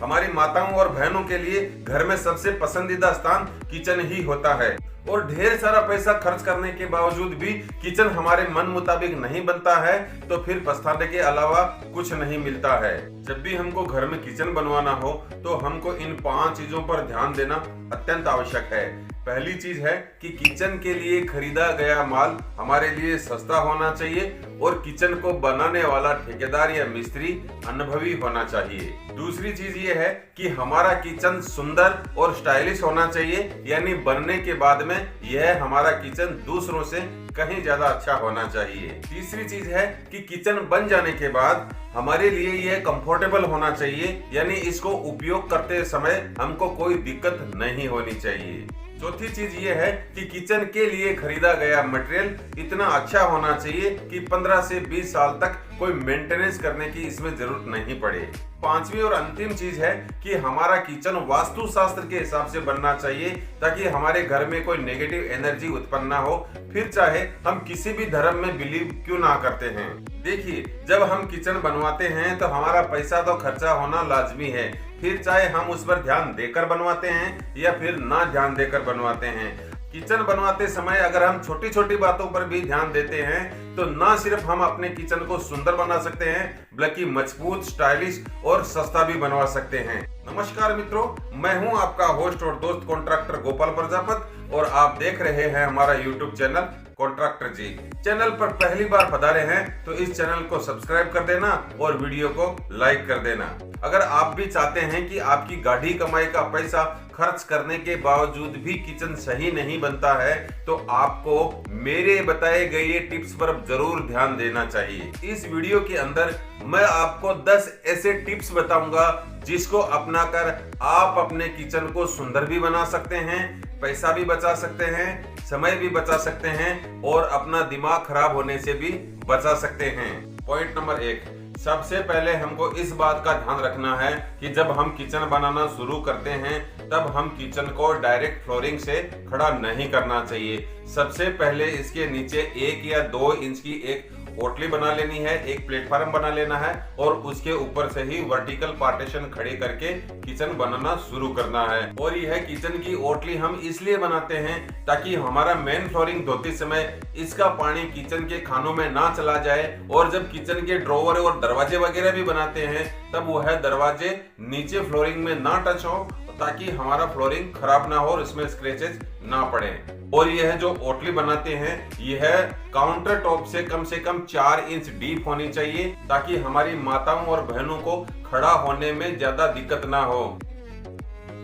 हमारी माताओं और बहनों के लिए घर में सबसे पसंदीदा स्थान किचन ही होता है और ढेर सारा पैसा खर्च करने के बावजूद भी किचन हमारे मन मुताबिक नहीं बनता है तो फिर पछताने के अलावा कुछ नहीं मिलता है। जब भी हमको घर में किचन बनवाना हो तो हमको इन 5 चीजों पर ध्यान देना अत्यंत आवश्यक है। पहली चीज है कि किचन के लिए खरीदा गया माल हमारे लिए सस्ता होना चाहिए और किचन को बनाने वाला ठेकेदार या मिस्त्री अनुभवी होना चाहिए। दूसरी चीज ये है कि हमारा किचन सुंदर और स्टाइलिश होना चाहिए, यानी बनने के बाद में यह हमारा किचन दूसरों से कहीं ज्यादा अच्छा होना चाहिए। तीसरी चीज है कि किचन बन जाने के बाद हमारे लिए यह कंफर्टेबल होना चाहिए, यानी इसको उपयोग करते समय हमको कोई दिक्कत नहीं होनी चाहिए। चौथी चीज ये है कि किचन के लिए खरीदा गया मटेरियल इतना अच्छा होना चाहिए कि 15 से 20 साल तक कोई मेंटेनेंस करने की इसमें जरूरत नहीं पड़े। पांचवी और अंतिम चीज है कि हमारा किचन वास्तु शास्त्र के हिसाब से बनना चाहिए ताकि हमारे घर में कोई नेगेटिव एनर्जी उत्पन्न ना हो, फिर चाहे हम किसी भी धर्म में बिलीव क्यों ना करते हैं। देखिए, जब हम किचन बनवाते हैं तो हमारा पैसा तो खर्चा होना लाजमी है, फिर चाहे हम उस पर ध्यान देकर बनवाते हैं या फिर ना ध्यान देकर बनवाते हैं। किचन बनवाते समय अगर हम छोटी छोटी बातों पर भी ध्यान देते हैं तो ना सिर्फ हम अपने किचन को सुंदर बना सकते हैं बल्कि मजबूत, स्टाइलिश और सस्ता भी बनवा सकते हैं। नमस्कार मित्रों, मैं हूं आपका होस्ट और दोस्त कॉन्ट्रैक्टर गोपाल प्रजापत और आप देख रहे हैं हमारा यूट्यूब चैनल कॉन्ट्रैक्टर जी। चैनल पर पहली बार पधारे हैं तो इस चैनल को सब्सक्राइब कर देना और वीडियो को लाइक कर देना। अगर आप भी चाहते हैं कि आपकी गाढ़ी कमाई का पैसा खर्च करने के बावजूद भी किचन सही नहीं बनता है तो आपको मेरे बताए गए ये टिप्स पर जरूर ध्यान देना चाहिए। इस वीडियो के अंदर मैं आपको 10 ऐसे टिप्स बताऊंगा जिसको अपनाकर आप अपने किचन को सुंदर भी बना सकते हैं, पैसा भी बचा सकते हैं, समय भी बचा सकते हैं और अपना दिमाग खराब होने से भी बचा सकते हैं। पॉइंट नंबर 1, सबसे पहले हमको इस बात का ध्यान रखना है कि जब हम किचन बनाना शुरू करते हैं तब हम किचन को डायरेक्ट फ्लोरिंग से खड़ा नहीं करना चाहिए। सबसे पहले इसके नीचे 1 या 2 इंच की एक ओटली बना लेनी है, एक प्लेटफॉर्म बना लेना है और उसके ऊपर से ही वर्टिकल पार्टीशन खड़े करके किचन बनाना शुरू करना है। और यह किचन की ओटली हम इसलिए बनाते हैं ताकि हमारा मेन फ्लोरिंग धोते समय इसका पानी किचन के खानों में ना चला जाए और जब किचन के ड्रॉवर और दरवाजे वगैरह भी बनाते हैं तब वह दरवाजे नीचे फ्लोरिंग में ना टच हो ताकि हमारा फ्लोरिंग खराब ना हो और इसमें स्क्रैचेस ना पड़े। और यह जो ओटली बनाते हैं यह काउंटर टॉप से कम 4 इंच डीप होनी चाहिए ताकि हमारी माताओं और बहनों को खड़ा होने में ज्यादा दिक्कत ना हो।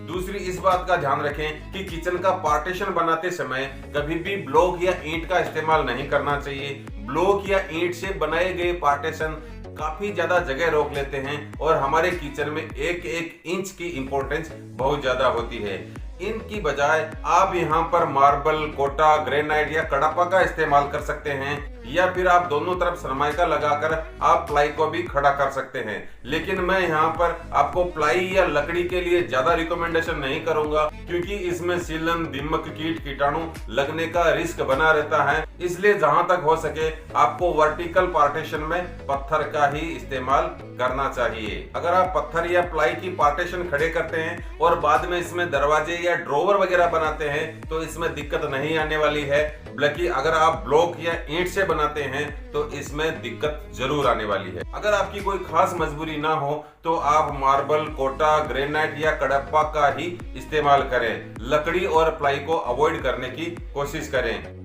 दूसरी इस बात का ध्यान रखें कि किचन का पार्टीशन बनाते समय कभी भी ब्लॉक या ईंट का इस्तेमाल नहीं करना चाहिए। ब्लॉक या ईंट से बनाए गए पार्टीशन काफी ज्यादा जगह रोक लेते हैं और हमारे किचन में एक इंच की इंपॉर्टेंस बहुत ज्यादा होती है। इनकी बजाय आप यहाँ पर मार्बल, कोटा, ग्रेनाइट या कड़प्पा का इस्तेमाल कर सकते हैं या फिर आप दोनों तरफ सरमाइका लगाकर आप प्लाई को भी खड़ा कर सकते हैं। लेकिन मैं यहाँ पर आपको प्लाई या लकड़ी के लिए ज्यादा रिकमेंडेशन नहीं करूंगा क्योंकि इसमें सीलन, दीमक, कीट, कीटाणु लगने का रिस्क बना रहता है। इसलिए जहां तक हो सके आपको वर्टिकल पार्टीशन में पत्थर का ही इस्तेमाल करना चाहिए। अगर आप पत्थर या प्लाई की पार्टीशन खड़े करते हैं और बाद में इसमें दरवाजे या ड्रॉवर वगैरह बनाते हैं तो इसमें दिक्कत नहीं आने वाली है, बल्कि अगर आप ब्लॉक या ईंट से बनाते हैं तो इसमें दिक्कत जरूर आने वाली है। अगर आपकी कोई खास मजबूरी ना हो तो आप मार्बल, कोटा, ग्रेनाइट या कड़प्पा का ही इस्तेमाल करें। लकड़ी और प्लाई को अवॉइड करने की कोशिश करें।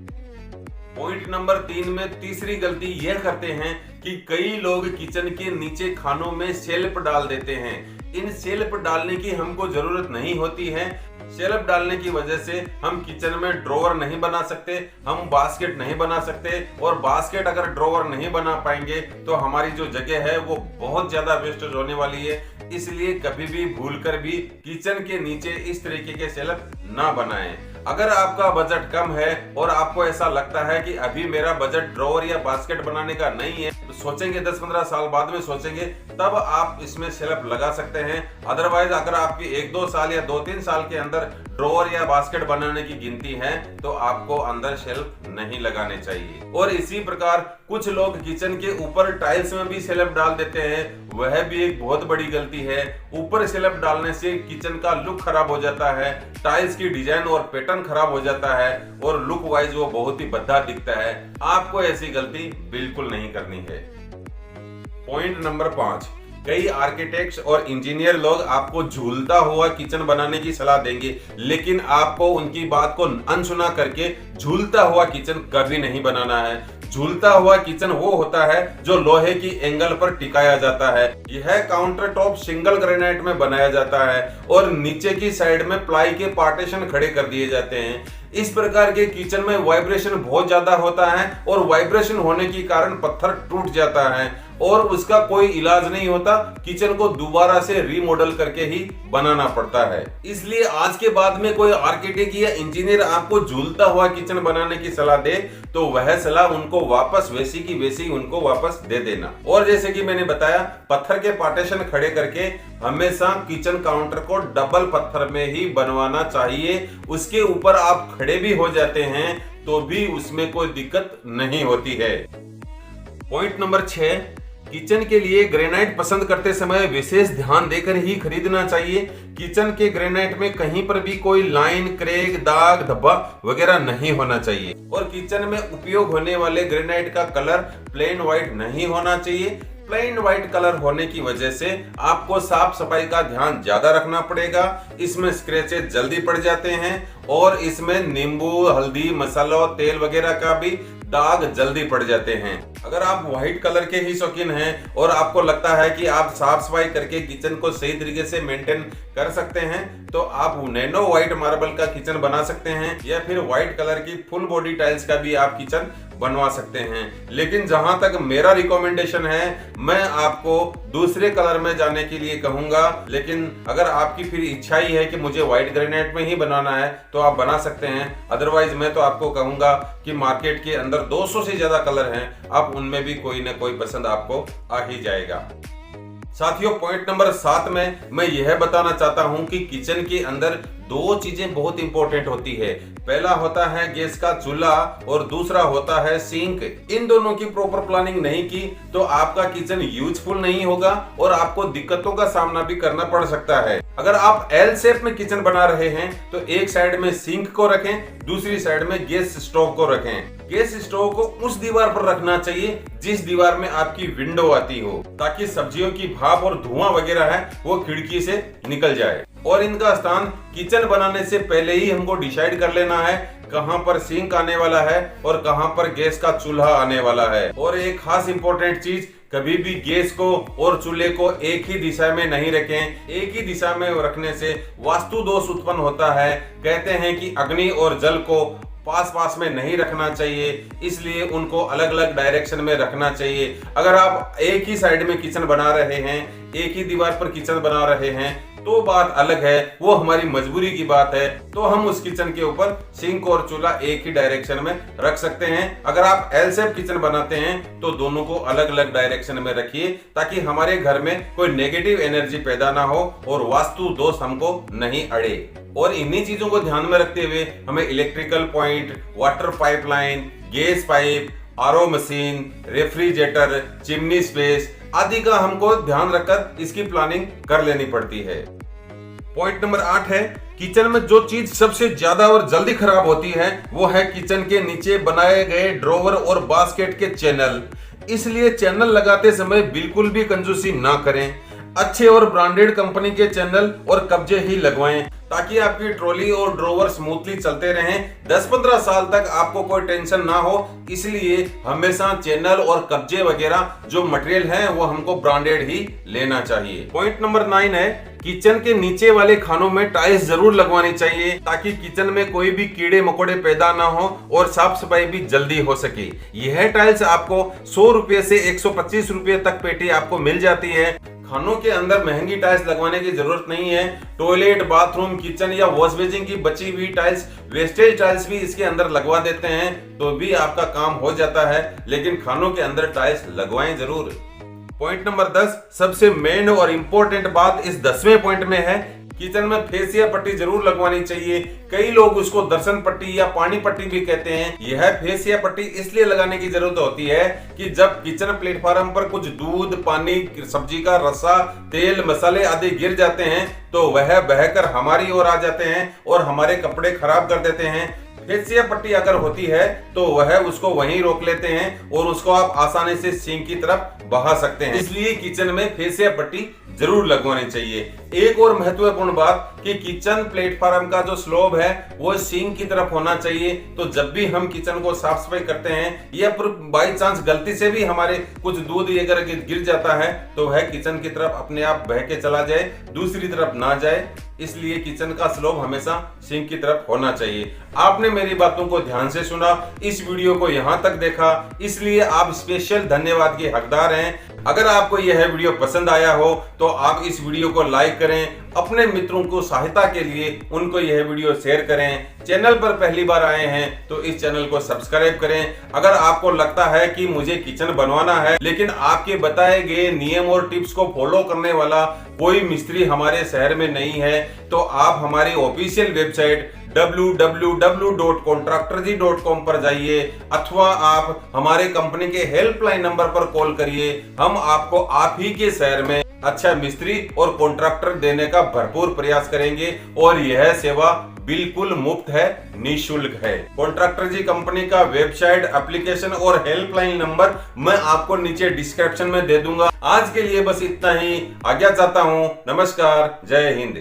पॉइंट नंबर 3 में तीसरी गलती यह करते हैं कि कई लोग किचन के नीचे खानों में शेल्फ डाल देते हैं। इन शेल्फ डालने की हमको जरूरत नहीं होती है। शेल्फ डालने की वजह से हम किचन में ड्रॉवर नहीं बना सकते, हम बास्केट नहीं बना सकते और बास्केट अगर ड्रॉवर नहीं बना पाएंगे तो हमारी जो जगह है वो बहुत ज्यादा वेस्टेज होने वाली है। इसलिए कभी भी भूलकर भी किचन के नीचे इस तरीके के शेल्फ ना बनाएं। अगर आपका बजट कम है और आपको ऐसा लगता है कि अभी मेरा बजट ड्रॉवर या बास्केट बनाने का नहीं है तो सोचेंगे 10-15 साल बाद में सोचेंगे तब आप इसमें शेल्फ लगा सकते हैं। अदरवाइज अगर आपकी 1-2 साल या 2-3 साल के अंदर ड्रॉअर या बास्केट बनाने की गिनती है तो आपको अंदर शेल्फ नहीं लगाने चाहिए। और इसी प्रकार कुछ लोग किचन के ऊपर टाइल्स में भी शेल्फ डाल देते हैं, वह भी एक बहुत बड़ी गलती है। ऊपर शेल्फ डालने से किचन का लुक खराब हो जाता है, टाइल्स की डिजाइन और पैटर्न खराब हो जाता है और लुक वाइज वो बहुत ही भद्दा दिखता है। आपको ऐसी गलती बिल्कुल नहीं करनी है। पॉइंट नंबर 5, कई आर्किटेक्ट्स और इंजीनियर लोग आपको झूलता हुआ किचन बनाने की सलाह देंगे, लेकिन आपको उनकी बात को अनसुना करके झूलता हुआ किचन कभी नहीं बनाना है। झूलता हुआ किचन वो होता है जो लोहे की एंगल पर टिकाया जाता है। यह काउंटर टॉप सिंगल ग्रेनाइट में बनाया जाता है और नीचे की साइड में प्लाई के पार्टीशन खड़े कर दिए जाते हैं। इस प्रकार के किचन में वाइब्रेशन बहुत ज्यादा होता है और वाइब्रेशन होने के कारण पत्थर टूट जाता है और उसका कोई इलाज नहीं होता। किचन को दोबारा से रीमॉडल करके ही बनाना पड़ता है। इसलिए आज के बाद में कोई आर्किटेक्ट या इंजीनियर आपको झूलता हुआ किचन बनाने की सलाह दे तो वह सलाह उनको वापस वैसी की वैसी उनको वापस दे देना। और जैसे कि मैंने बताया, पत्थर के पार्टीशन खड़े करके हमेशा किचन काउंटर को डबल पत्थर में ही बनवाना चाहिए। उसके ऊपर आप खड़े भी हो जाते हैं तो भी उसमें कोई दिक्कत नहीं होती है। पॉइंट नंबर 6, किचन के लिए ग्रेनाइट पसंद करते समय विशेष ध्यान देकर ही खरीदना चाहिए। किचन के ग्रेनाइट में कहीं पर भी कोई लाइन, क्रैक, दाग, धब्बा वगैरह नहीं होना चाहिए और किचन में उपयोग होने वाले ग्रेनाइट का कलर प्लेन व्हाइट नहीं होना चाहिए। प्लेन व्हाइट कलर होने की वजह से आपको साफ सफाई का ध्यान ज्यादा रखना पड़ेगा। इसमें स्क्रैचेस जल्दी पड़ जाते हैं और इसमें नींबू, हल्दी, मसाला, तेल वगैरह का भी दाग जल्दी पड़ जाते हैं। अगर आप व्हाइट कलर के ही शौकीन हैं और आपको लगता है कि आप साफ सफाई करके किचन को सही तरीके से मेंटेन कर सकते हैं तो आप नैनो व्हाइट मार्बल का किचन बना सकते हैं या फिर व्हाइट कलर की फुल बॉडी टाइल्स का भी आप किचन बनवा सकते हैं। लेकिन जहां तक मेरा रिकमेंडेशन है, मैं आपको दूसरे कलर में जाने के लिए कहूंगा। लेकिन अगर आपकी फिर इच्छा ही है कि मुझे व्हाइट ग्रेनाइट में ही बनाना है तो आप बना सकते हैं। अदरवाइज मैं तो आपको कहूंगा कि मार्केट के अंदर 200 से ज्यादा कलर हैं, आप उनमें भी कोई ना कोई पसंद आपको आ ही जाएगा। साथियों, पॉइंट नंबर 7 में मैं यह बताना चाहता हूं कि किचन के अंदर 2 चीजें बहुत इंपॉर्टेंट होती है। पहला होता है गैस का चूल्हा और दूसरा होता है सिंक। इन दोनों की प्रॉपर प्लानिंग नहीं की तो आपका किचन यूजफुल नहीं होगा और आपको दिक्कतों का सामना भी करना पड़ सकता है। अगर आप एल शेप में किचन बना रहे हैं तो एक साइड में सिंक को रखें, दूसरी साइड में गैस स्टोव को रखें। गैस स्टोव को उस दीवार पर रखना चाहिए जिस दीवार में आपकी विंडो आती हो, ताकि सब्जियों की भाप और धुआं वगैरह है वो खिड़की से निकल जाए। और इनका स्थान किचन बनाने से पहले ही हमको डिसाइड कर लेना है कहां पर सिंक आने वाला है और कहां पर गैस का चूल्हा आने वाला है। और एक खास इंपॉर्टेंट चीज, कभी भी गैस को और चूल्हे को एक ही दिशा में नहीं रखें। एक ही दिशा में रखने से वास्तु दोष उत्पन्न होता है। कहते हैं कि अग्नि और जल को पास पास में नहीं रखना चाहिए, इसलिए उनको अलग अलग डायरेक्शन में रखना चाहिए। अगर आप एक ही साइड में किचन बना रहे हैं, एक ही दीवार पर किचन बना रहे हैं तो बात अलग है, वो हमारी मजबूरी की बात है। तो हम उस किचन के ऊपर सिंक और चूल्हा एक ही डायरेक्शन में रख सकते हैं। अगर आप एल शेप किचन बनाते हैं तो दोनों को अलग अलग डायरेक्शन में रखिए ताकि हमारे घर में कोई नेगेटिव एनर्जी पैदा ना हो और वास्तु दोष हमको नहीं अड़े। और इन्हीं चीजों को ध्यान में रखते हुए हमें electrical point, water pipeline, gas pipe, RO machine, refrigerator, chimney space आदि का हमको ध्यान रखकर इसकी प्लानिंग कर लेनी पड़ती है। पॉइंट नंबर 8 है, किचन में जो चीज सबसे ज्यादा और जल्दी खराब होती है वो है किचन के नीचे बनाए गए ड्रॉवर और बास्केट के चैनल। इसलिए चैनल लगाते समय बिल्कुल भी कंजूसी ना करें। अच्छे और ब्रांडेड कंपनी के चैनल और कब्जे ही लगवाएं ताकि आपकी ट्रॉली और ड्रॉवर स्मूथली चलते रहें। 10-15 साल तक आपको कोई टेंशन ना हो। इसलिए हमेशा चैनल और कब्जे वगैरह जो मटेरियल है वो हमको ब्रांडेड ही लेना चाहिए। पॉइंट नंबर 9 है, किचन के नीचे वाले खानों में टाइल्स जरूर लगवानी चाहिए ताकि किचन में कोई भी कीड़े मकोड़े पैदा ना हो और साफ सफाई भी जल्दी हो सके। यह टाइल्स आपको 100 रुपए से 125 रुपए तक पेटी आपको मिल जाती है। खानों के अंदर महंगी टाइल्स लगवाने की जरूरत नहीं है। टॉयलेट, बाथरूम, किचन या वॉश बेसिन की बची हुई टाइल्स, वेस्टेज टाइल्स भी इसके अंदर लगवा देते हैं तो भी आपका काम हो जाता है। लेकिन खानों के अंदर टाइल्स लगवाएं जरूर। पॉइंट नंबर 10, सबसे मेन और इंपॉर्टेंट बात इस 10वें पॉइंट में है, किचन में फेसिया पट्टी जरूर लगवानी चाहिए। कई लोग उसको दर्शन पट्टी या पानी पट्टी भी कहते हैं। यह फेसिया पट्टी इसलिए लगाने की जरूरत होती है कि जब किचन प्लेटफॉर्म पर कुछ दूध, पानी, सब्जी का रसा, तेल, मसाले आदि गिर जाते हैं तो वह बहकर हमारी ओर आ जाते हैं और हमारे कपड़े खराब कर देते हैं। फेसिया पट्टी अगर होती है तो वह उसको वहीं रोक लेते हैं और उसको आप आसानी से सिंक की तरफ बहा सकते हैं। इसलिए किचन में फेसिया पट्टी जरूर लगवानी चाहिए। एक और महत्वपूर्ण बात कि किचन प्लेटफॉर्म का जो स्लोब है वो सिंक की तरफ होना चाहिए। तो जब भी हम किचन को साफ सफाई करते हैं या बाई चांस गलती से भी हमारे कुछ दूध अगर गिर जाता है तो वह किचन की तरफ अपने आप बह के चला जाए, दूसरी तरफ ना जाए। इसलिए किचन का स्लोब हमेशा सिंक की तरफ होना चाहिए। आपने मेरी बातों को ध्यान से सुना, इस वीडियो को यहां तक देखा, इसलिए आप स्पेशल धन्यवाद के हकदार हैं। अगर आपको यह वीडियो पसंद आया हो तो आप इस वीडियो को लाइक करें, अपने मित्रों को सहायता के लिए उनको यह वीडियो शेयर करें। चैनल पर पहली बार आए हैं तो इस चैनल को सब्सक्राइब करें। अगर आपको लगता है कि मुझे किचन बनवाना है लेकिन आपके बताए गए नियम और टिप्स को फॉलो करने वाला कोई मिस्त्री हमारे शहर में नहीं है तो आप हमारी ऑफिशियल वेबसाइट www.contractorji.com पर जाइए अथवा आप हमारे कंपनी के हेल्पलाइन नंबर पर कॉल करिए। हम आपको आप ही के शहर में अच्छा मिस्त्री और कॉन्ट्रैक्टर देने का भरपूर प्रयास करेंगे और यह सेवा बिल्कुल मुफ्त है, निःशुल्क है। कॉन्ट्रैक्टर जी कंपनी का वेबसाइट, एप्लीकेशन और हेल्पलाइन नंबर मैं आपको नीचे डिस्क्रिप्शन में दे दूंगा। आज के लिए बस इतना ही, आज्ञा चाहता हूं। नमस्कार, जय हिंद।